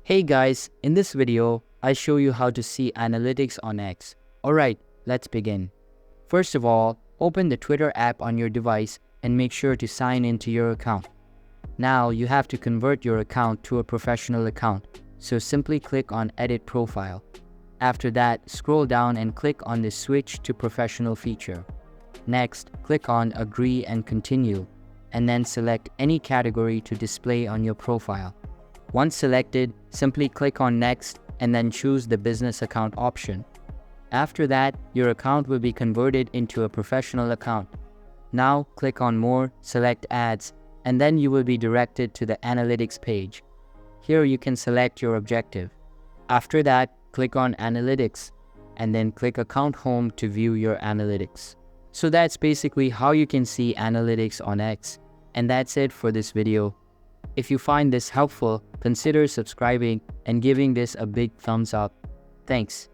Hey guys, in this video, I show you how to see analytics on X. Alright, let's begin. First of all, open the Twitter app on your device and make sure to sign into your account. Now you have to convert your account to a professional account, so simply click on Edit Profile. After that, scroll down and click on the Switch to Professional feature. Next, click on Agree and Continue, and then select any category to display on your profile. Once selected, simply click on Next and then choose the Business Account option. After that, your account will be converted into a professional account. Now click on More, select Ads, and then you will be directed to the Analytics page. Here you can select your objective. After that, click on Analytics, and then click Account Home to view your analytics. So that's basically how you can see analytics on X. And that's it for this video. If you find this helpful, consider subscribing and giving this a big thumbs up. Thanks.